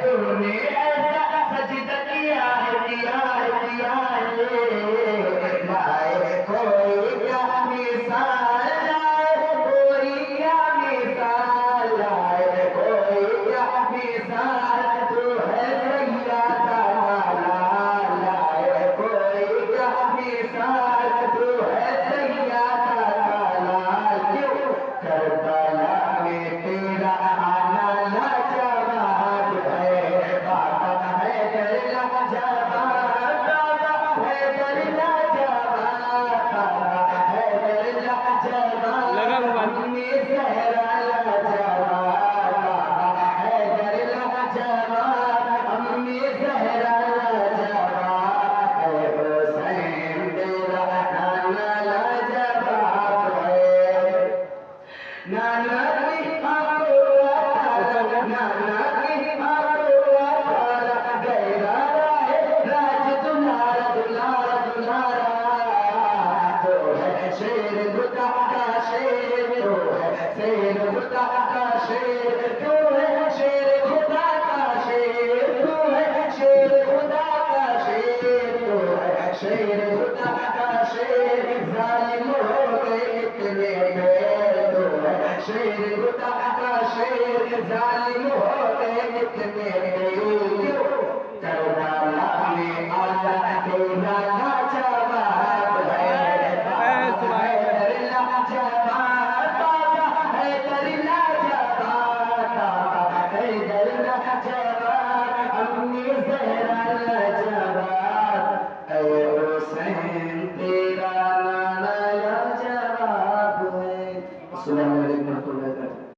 तूने ऐसा सजदा किया है लाए कोई क्या मिसाल लाए कोई क्या मिसाल लाए कोई क्या मिसाल तू है सैयदा लाए कोई क्या मिसाल तू है सैयदा क्यों करबला में तेरा आना लाजवाब है बाबा है दर लाजवाब बाबा है दर लाजवाब बाबा है दर लाजवाब लगा मोबाइल अम्मी ज़हरा लाजवाब बाबा है दर लाजवाब अम्मी ज़हरा लाजवाब है हुसैन तेरा नाना लाजवाब है नाना की नाना की गैरा राज दुलारा दुलारा दुलारा तो है शेर खुदा का शेर तो है शेर खुदा का शेर तो है शेर खुदा का शेर तो है शेर खुदा का शेर तो है शेर खुदा का शेर जालिम हो गए इतने शेर खुदा का शेर जालिम हो गए इतने